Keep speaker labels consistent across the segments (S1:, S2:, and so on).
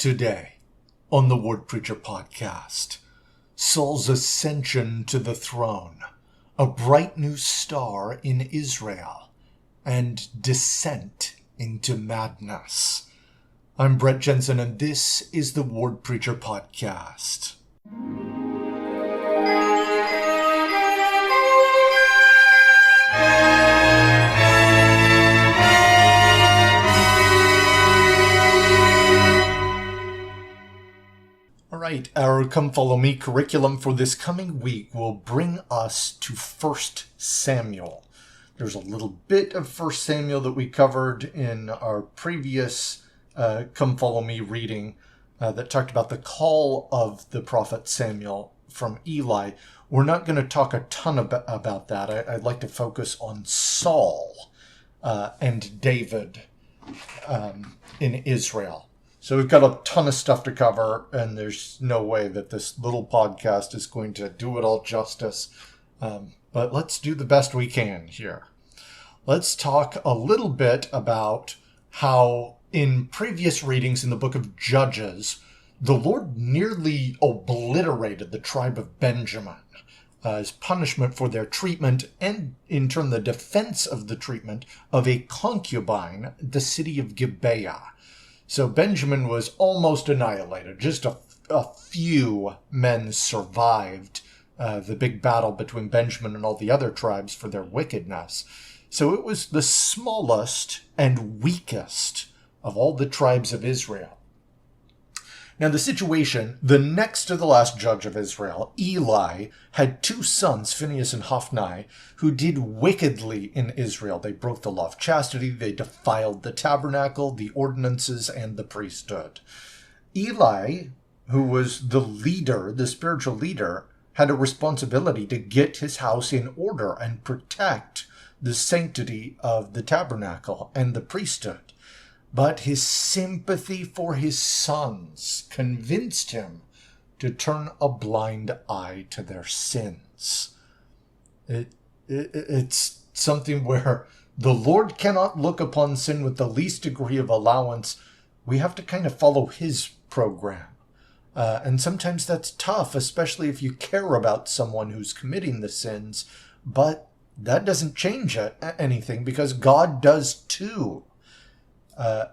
S1: Today, on the Word Preacher Podcast, Saul's ascension to the throne, a bright new star in Israel, and descent into madness. I'm Brett Jensen, and this is the Word Preacher Podcast. Alright, our Come Follow Me curriculum for this coming week will bring us to 1 Samuel. There's a little bit of 1 Samuel that we covered in our previous Come Follow Me reading that talked about the call of the prophet Samuel from Eli. We're not going to talk a ton about that. I'd like to focus on Saul and David in Israel. So we've got a ton of stuff to cover, and there's no way that this little podcast is going to do it all justice. But let's do the best we can here. Let's talk a little bit about how in previous readings in the book of Judges, the Lord nearly obliterated the tribe of Benjamin as punishment for their treatment and, in turn, the defense of the treatment of a concubine, the city of Gibeah. So Benjamin was almost annihilated. Just a few men survived the big battle between Benjamin and all the other tribes for their wickedness. So it was the smallest and weakest of all the tribes of Israel. Now the situation, the next to the last judge of Israel, Eli, had two sons, Phinehas and Hophni, who did wickedly in Israel. They broke the law of chastity, they defiled the tabernacle, the ordinances, and the priesthood. Eli, who was the leader, the spiritual leader, had a responsibility to get his house in order and protect the sanctity of the tabernacle and the priesthood. But his sympathy for his sons convinced him to turn a blind eye to their sins. It's something where the Lord cannot look upon sin with the least degree of allowance. We have to kind of follow his program. And sometimes that's tough, especially if you care about someone who's committing the sins. But that doesn't change anything because God does too.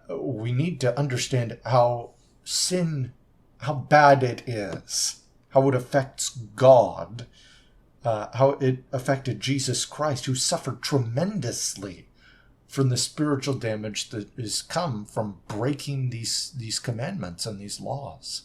S1: We need to understand how bad it is, how it affects God, how it affected Jesus Christ, who suffered tremendously from the spiritual damage that has come from breaking these commandments and these laws.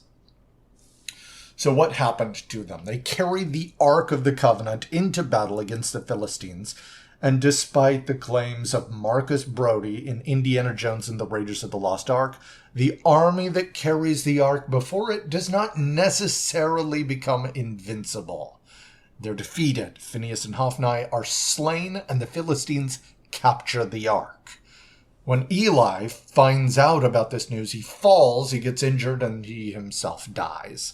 S1: So what happened to them? They carried the Ark of the Covenant into battle against the Philistines. And despite the claims of Marcus Brody in Indiana Jones and the Raiders of the Lost Ark, the army that carries the Ark before it does not necessarily become invincible. They're defeated. Phinehas and Hophni are slain, and the Philistines capture the Ark. When Eli finds out about this news, he falls, he gets injured, and he himself dies.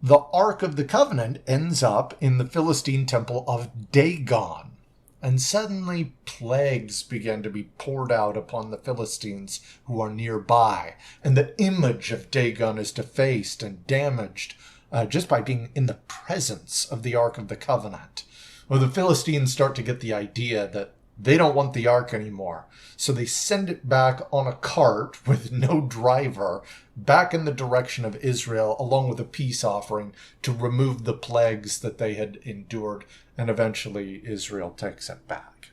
S1: The Ark of the Covenant ends up in the Philistine temple of Dagon. And suddenly plagues began to be poured out upon the Philistines who are nearby. And the image of Dagon is defaced and damaged just by being in the presence of the Ark of the Covenant. Well, the Philistines start to get the idea that they don't want the Ark anymore. So they send it back on a cart with no driver back in the direction of Israel, along with a peace offering to remove the plagues that they had endured. And eventually Israel takes it back.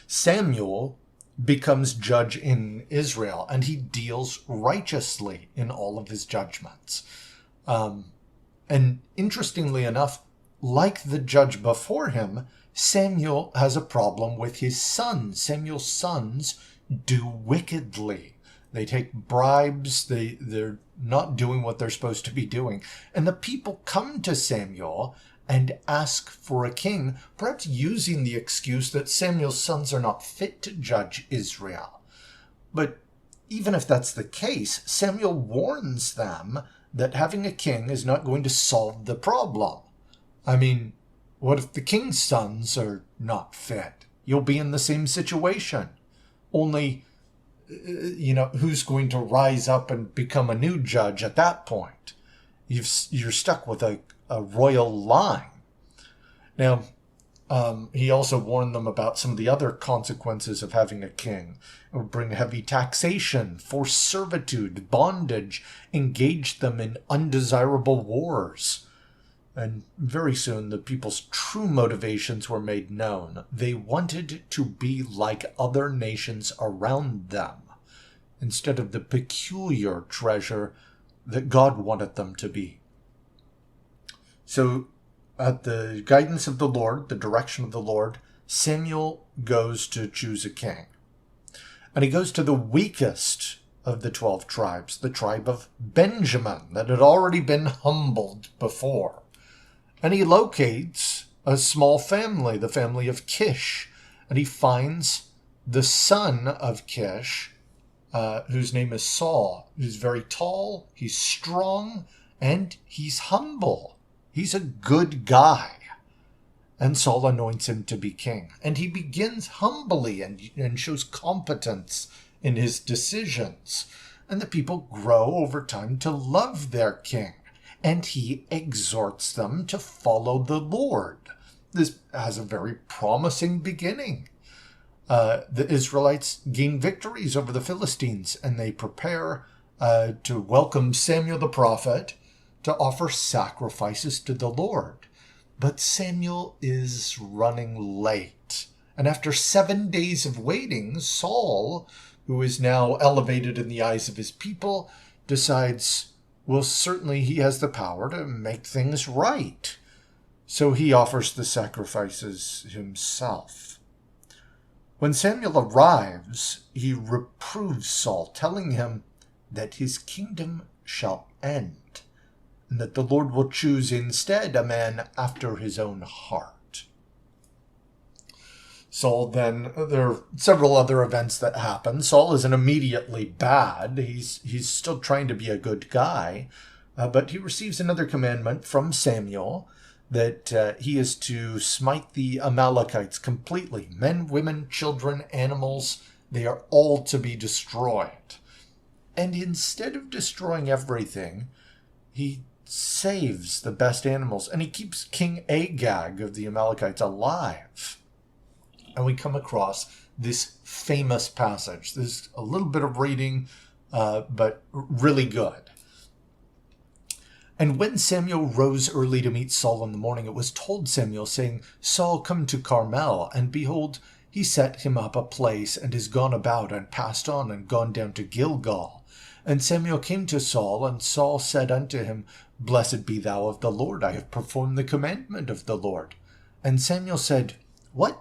S1: Samuel becomes judge in Israel, and he deals righteously in all of his judgments. And interestingly enough, like the judge before him, Samuel has a problem with his sons. Samuel's sons do wickedly. They take bribes. They're not doing what they're supposed to be doing. And the people come to Samuel and ask for a king, perhaps using the excuse that Samuel's sons are not fit to judge Israel. But even if that's the case, Samuel warns them that having a king is not going to solve the problem. I mean, what if the king's sons are not fit? You'll be in the same situation. Only who's going to rise up and become a new judge at that point? You're stuck with a royal line. Now, he also warned them about some of the other consequences of having a king. It would bring heavy taxation, forced servitude, bondage, engage them in undesirable wars. And very soon the people's true motivations were made known. They wanted to be like other nations around them, instead of the peculiar treasure that God wanted them to be. So, at the guidance of the Lord, the direction of the Lord, Samuel goes to choose a king. And he goes to the weakest of the 12 tribes, the tribe of Benjamin, that had already been humbled before. And he locates a small family, the family of Kish. And he finds the son of Kish, whose name is Saul, who's very tall, he's strong, and he's humble. He's a good guy. And Saul anoints him to be king. And he begins humbly and shows competence in his decisions. And the people grow over time to love their king. And he exhorts them to follow the Lord. This has a very promising beginning. The Israelites gain victories over the Philistines, and they prepare to welcome Samuel the prophet to offer sacrifices to the Lord. But Samuel is running late. And after 7 days of waiting, Saul, who is now elevated in the eyes of his people, decides, well, certainly he has the power to make things right. So he offers the sacrifices himself. When Samuel arrives, he reproves Saul, telling him that his kingdom shall end, and that the Lord will choose instead a man after his own heart. Saul then, there are several other events that happen. Saul isn't immediately bad. He's still trying to be a good guy. But he receives another commandment from Samuel that he is to smite the Amalekites completely. Men, women, children, animals, they are all to be destroyed. And instead of destroying everything, he saves the best animals. And he keeps King Agag of the Amalekites alive. And we come across this famous passage. There's a little bit of reading, but really good. And when Samuel rose early to meet Saul in the morning, it was told Samuel, saying, Saul, come to Carmel. And behold, he set him up a place, and is gone about, and passed on, and gone down to Gilgal. And Samuel came to Saul, and Saul said unto him, Blessed be thou of the Lord, I have performed the commandment of the Lord. And Samuel said, What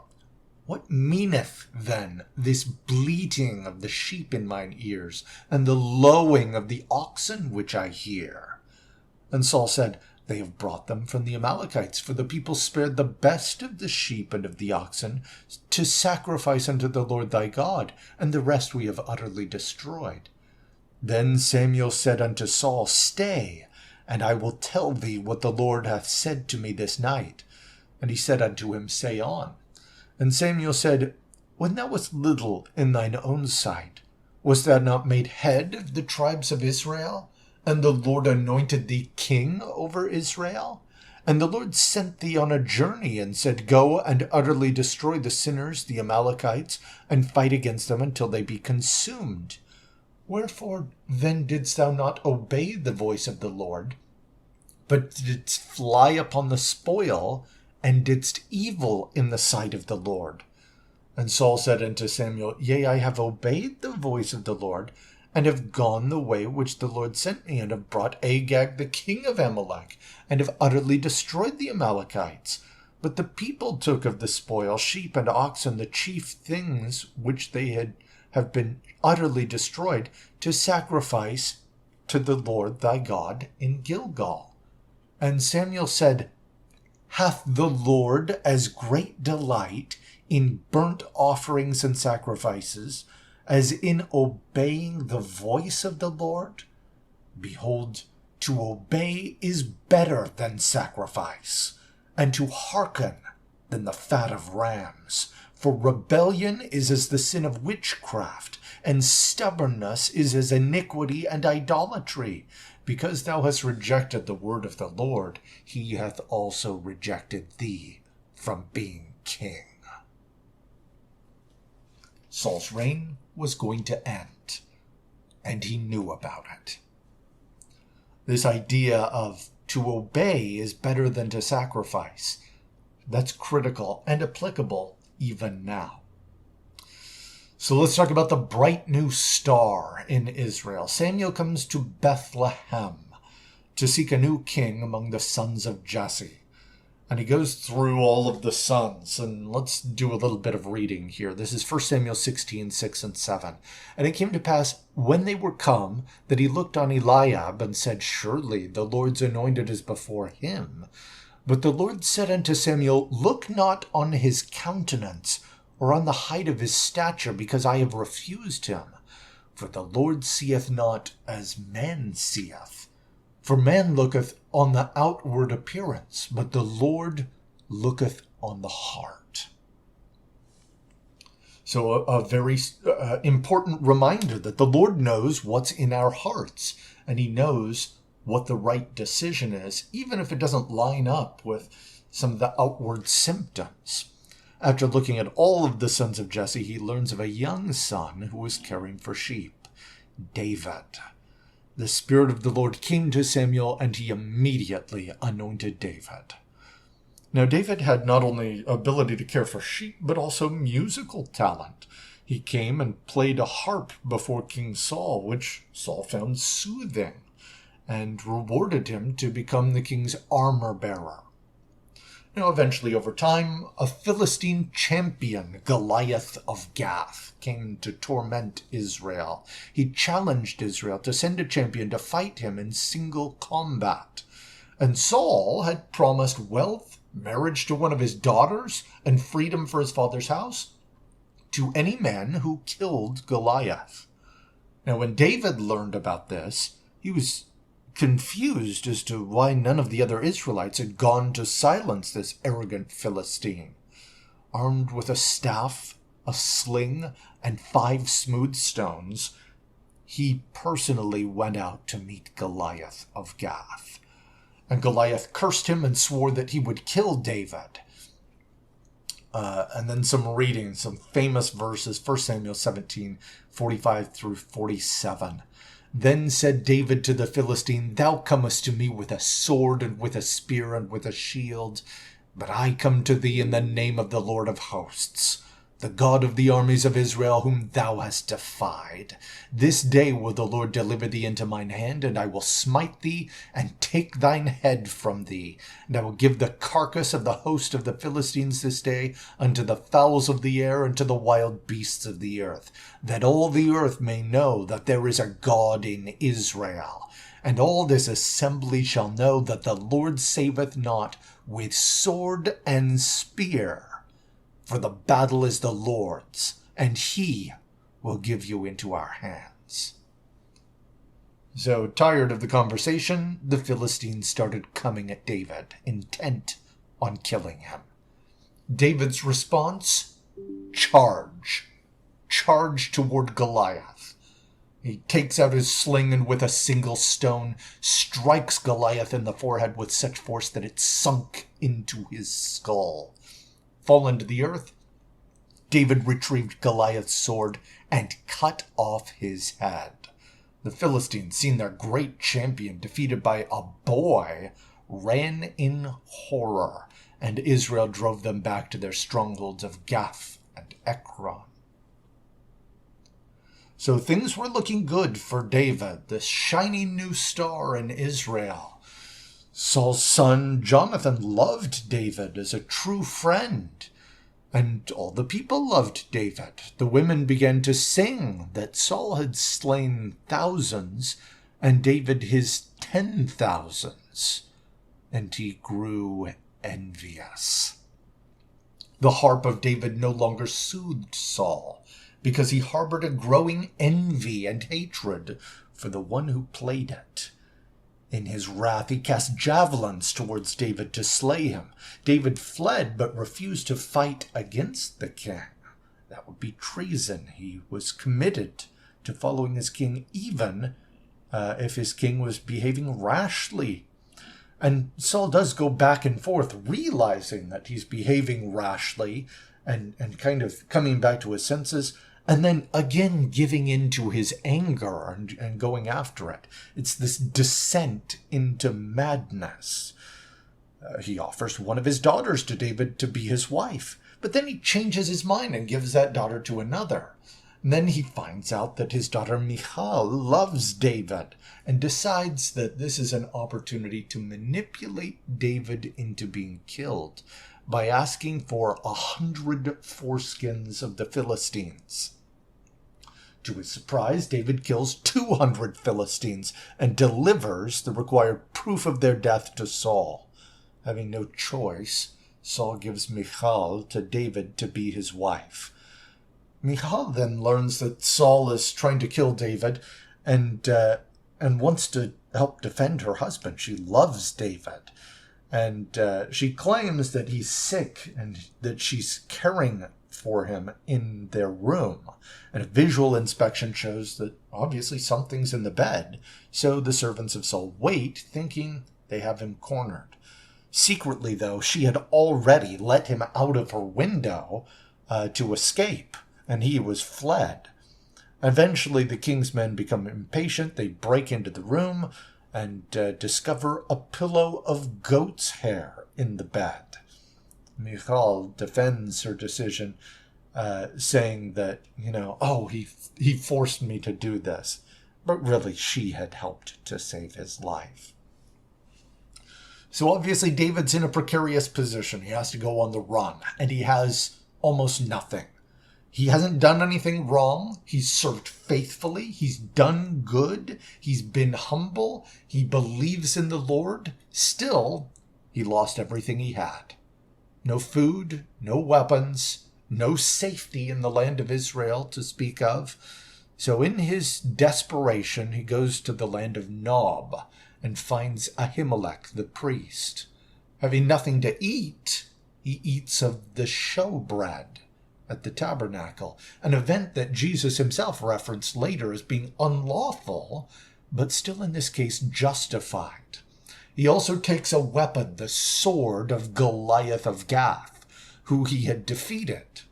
S1: meaneth then this bleating of the sheep in mine ears, and the lowing of the oxen which I hear? And Saul said, They have brought them from the Amalekites, for the people spared the best of the sheep and of the oxen to sacrifice unto the Lord thy God, and the rest we have utterly destroyed. Then Samuel said unto Saul, Stay, and I will tell thee what the Lord hath said to me this night. And he said unto him, Say on. And Samuel said, When thou wast little in thine own sight, wast thou not made head of the tribes of Israel? And the Lord anointed thee king over Israel? And the Lord sent thee on a journey, and said, Go and utterly destroy the sinners, the Amalekites, and fight against them until they be consumed. Wherefore then didst thou not obey the voice of the Lord, but didst fly upon the spoil, and didst evil in the sight of the Lord? And Saul said unto Samuel, Yea, I have obeyed the voice of the Lord, and have gone the way which the Lord sent me, and have brought Agag the king of Amalek, and have utterly destroyed the Amalekites. But the people took of the spoil sheep and oxen, the chief things which they have been utterly destroyed, to sacrifice to the Lord thy God in Gilgal. And Samuel said, Hath the Lord as great delight in burnt offerings and sacrifices as in obeying the voice of the Lord? Behold, to obey is better than sacrifice, and to hearken than the fat of rams. For rebellion is as the sin of witchcraft, and stubbornness is as iniquity and idolatry. Because thou hast rejected the word of the Lord, he hath also rejected thee from being king. Saul's reign was going to end, and he knew about it. This idea of to obey is better than to sacrifice, that's critical and applicable even now. So let's talk about the bright new star in Israel. Samuel comes to Bethlehem to seek a new king among the sons of Jesse. And he goes through all of the sons. And let's do a little bit of reading here. This is 1 Samuel 16, 6 and 7. And it came to pass, when they were come, that he looked on Eliab and said, Surely the Lord's anointed is before him. But the Lord said unto Samuel, Look not on his countenance, or on the height of his stature, because I have refused him. For the Lord seeth not as man seeth. For man looketh on the outward appearance, but the Lord looketh on the heart. So a very important reminder that the Lord knows what's in our hearts, and he knows what the right decision is, even if it doesn't line up with some of the outward symptoms. After looking at all of the sons of Jesse, he learns of a young son who was caring for sheep, David. The Spirit of the Lord came to Samuel, and he immediately anointed David. Now, David had not only ability to care for sheep, but also musical talent. He came and played a harp before King Saul, which Saul found soothing, and rewarded him to become the king's armor-bearer. Now, eventually, over time, a Philistine champion, Goliath of Gath, came to torment Israel. He challenged Israel to send a champion to fight him in single combat. And Saul had promised wealth, marriage to one of his daughters, and freedom for his father's house to any man who killed Goliath. Now, when David learned about this, he was confused as to why none of the other Israelites had gone to silence this arrogant Philistine. Armed with a staff, a sling, and 5 smooth stones, he personally went out to meet Goliath of Gath. And Goliath cursed him and swore that he would kill David. And then some reading, some famous verses, 1 Samuel 17, 45 through 47. Then said David to the Philistine, Thou comest to me with a sword and with a spear and with a shield, but I come to thee in the name of the Lord of hosts, the God of the armies of Israel, whom thou hast defied. This day will the Lord deliver thee into mine hand, and I will smite thee, and take thine head from thee. And I will give the carcass of the host of the Philistines this day unto the fowls of the air, and to the wild beasts of the earth, that all the earth may know that there is a God in Israel. And all this assembly shall know that the Lord saveth not with sword and spear. For the battle is the Lord's, and he will give you into our hands. So, tired of the conversation, the Philistines started coming at David, intent on killing him. David's response? Charge. Charge toward Goliath. He takes out his sling and with a single stone strikes Goliath in the forehead with such force that it sunk into his skull. Fallen to the earth, David retrieved Goliath's sword and cut off his head. The Philistines, seeing their great champion defeated by a boy, ran in horror, and Israel drove them back to their strongholds of Gath and Ekron. So things were looking good for David, this shining new star in Israel. Saul's son Jonathan loved David as a true friend, and all the people loved David. The women began to sing that Saul had slain thousands, and David his 10,000s, and he grew envious. The harp of David no longer soothed Saul, because he harbored a growing envy and hatred for the one who played it. In his wrath, he cast javelins towards David to slay him. David fled, but refused to fight against the king. That would be treason. He was committed to following his king, even if his king was behaving rashly. And Saul does go back and forth, realizing that he's behaving rashly and kind of coming back to his senses, and then again giving in to his anger and going after it. It's this descent into madness. He offers one of his daughters to David to be his wife, but then he changes his mind and gives that daughter to another. And then he finds out that his daughter Michal loves David and decides that this is an opportunity to manipulate David into being killed by asking for 100 foreskins of the Philistines. To his surprise, David kills 200 Philistines and delivers the required proof of their death to Saul. Having no choice, Saul gives Michal to David to be his wife. Michal then learns that Saul is trying to kill David and wants to help defend her husband. She loves David, and she claims that he's sick and that she's caring for him in their room. And a visual inspection shows that obviously something's in the bed, so the servants of Saul wait, thinking they have him cornered. Secretly, though, she had already let him out of her window to escape, and he was fled. Eventually, the king's men become impatient. They break into the room and discover a pillow of goat's hair in the bed. Michal defends her decision, saying that, he forced me to do this. But really, she had helped to save his life. So obviously, David's in a precarious position. He has to go on the run, and he has almost nothing. He hasn't done anything wrong. He's served faithfully. He's done good. He's been humble. He believes in the Lord. Still, he lost everything he had. No food, no weapons, no safety in the land of Israel to speak of. So in his desperation, he goes to the land of Nob and finds Ahimelech the priest. Having nothing to eat, he eats of the showbread at the tabernacle, an event that Jesus himself referenced later as being unlawful, but still in this case justified. He also takes a weapon, the sword of Goliath of Gath, who he had defeated.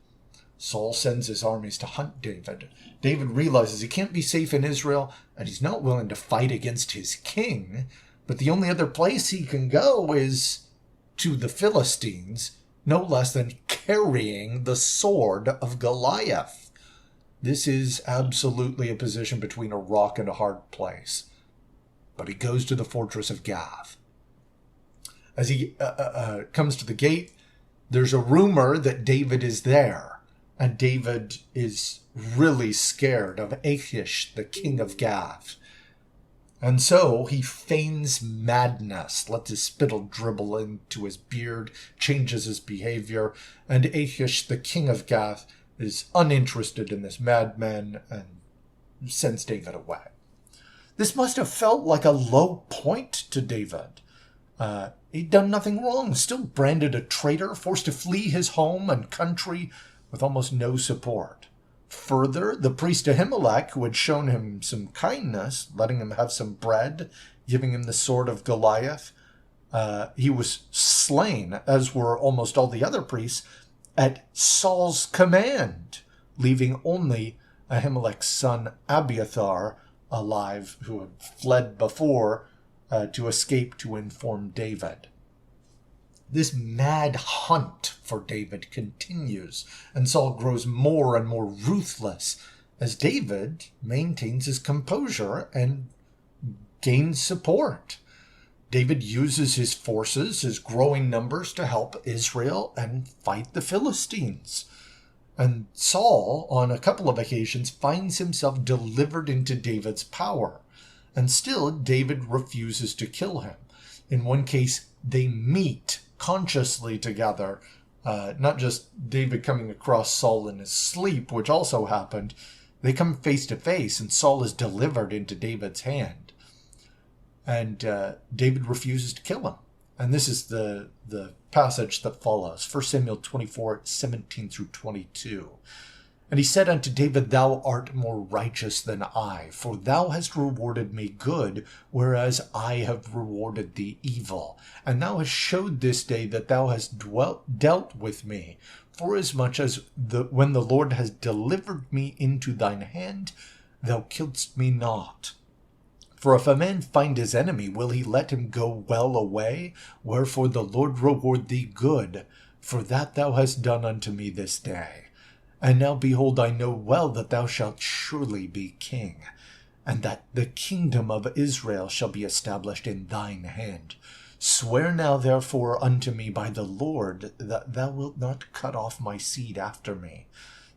S1: Saul sends his armies to hunt David. David realizes he can't be safe in Israel, and he's not willing to fight against his king, but the only other place he can go is to the Philistines, no less than carrying the sword of Goliath. This is absolutely a position between a rock and a hard place. But he goes to the fortress of Gath. As he comes to the gate, there's a rumor that David is there, and David is really scared of Achish, the king of Gath. And so he feigns madness, lets his spittle dribble into his beard, changes his behavior, and Achish, the king of Gath, is uninterested in this madman and sends David away. This must have felt like a low point to David. He'd done nothing wrong, still branded a traitor, forced to flee his home and country with almost no support. Further, the priest Ahimelech, who had shown him some kindness, letting him have some bread, giving him the sword of Goliath, he was slain, as were almost all the other priests, at Saul's command, leaving only Ahimelech's son Abiathar alive, who had fled before to escape to inform David. This mad hunt for David continues, and Saul grows more and more ruthless as David maintains his composure and gains support. David uses his forces, his growing numbers, to help Israel and fight the Philistines. And Saul, on a couple of occasions, finds himself delivered into David's power. And still, David refuses to kill him. In one case, they meet consciously together, not just David coming across Saul in his sleep, which also happened. They come face to face, and Saul is delivered into David's hand. And David refuses to kill him. And this is the passage that follows, 1 Samuel 24:17 through 22. And he said unto David, Thou art more righteous than I, for thou hast rewarded me good, whereas I have rewarded thee evil. And thou hast showed this day that thou hast dealt with me, forasmuch as when the Lord has delivered me into thine hand, thou killedst me not. For if a man find his enemy, will he let him go well away? Wherefore the Lord reward thee good, for that thou hast done unto me this day. And now behold, I know well that thou shalt surely be king, and that the kingdom of Israel shall be established in thine hand. Swear now therefore unto me by the Lord that thou wilt not cut off my seed after me,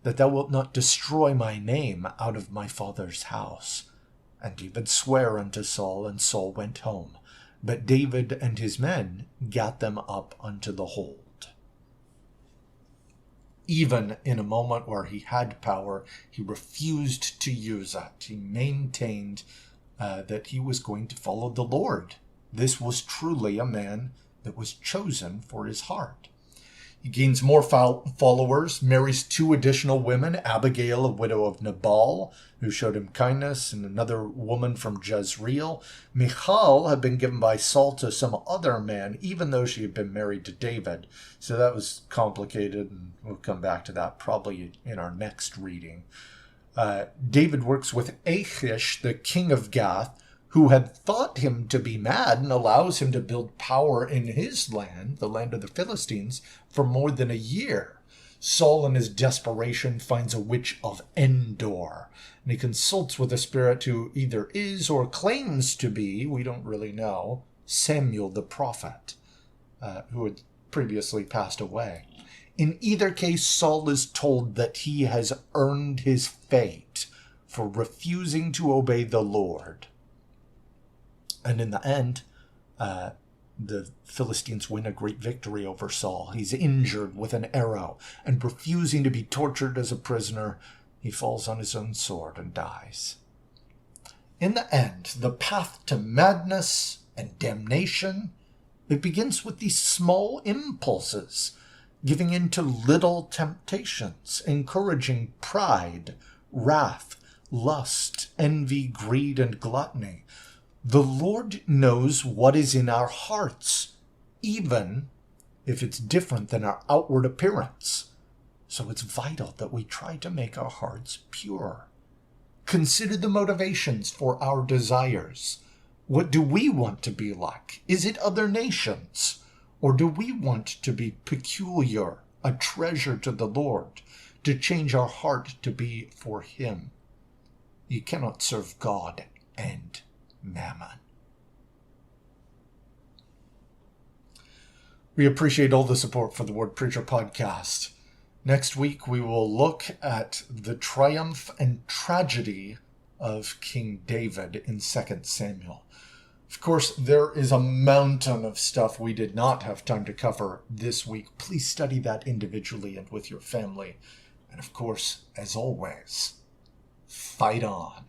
S1: that thou wilt not destroy my name out of my father's house. And David sware unto Saul, and Saul went home. But David and his men gat them up unto the hold. Even in a moment where he had power, he refused to use it. He maintained that he was going to follow the Lord. This was truly a man that was chosen for his heart. He gains more followers, marries 2 additional women, Abigail, a widow of Nabal, who showed him kindness, and another woman from Jezreel. Michal had been given by Saul to some other man, even though she had been married to David. So that was complicated, and we'll come back to that probably in our next reading. David works with Achish, the king of Gath, who had thought him to be mad, and allows him to build power in his land, the land of the Philistines, for more than a year. Saul, in his desperation, finds a witch of Endor, and he consults with a spirit who either is or claims to be, we don't really know, Samuel the prophet, who had previously passed away. In either case, Saul is told that he has earned his fate for refusing to obey the Lord. And in the end, the Philistines win a great victory over Saul. He's injured with an arrow, and refusing to be tortured as a prisoner, he falls on his own sword and dies. In the end, the path to madness and damnation, it begins with these small impulses, giving in to little temptations, encouraging pride, wrath, lust, envy, greed, and gluttony. The Lord knows what is in our hearts, even if it's different than our outward appearance. So it's vital that we try to make our hearts pure. Consider the motivations for our desires. What do we want to be like? Is it other nations? Or do we want to be peculiar, a treasure to the Lord, to change our heart to be for Him? You cannot serve God and Mammon. We appreciate all the support for the Word Preacher podcast. Next week we will look at the triumph and tragedy of King David in 2 Samuel. Of course, there is a mountain of stuff we did not have time to cover this week. Please study that individually and with your family. And of course, as always, fight on.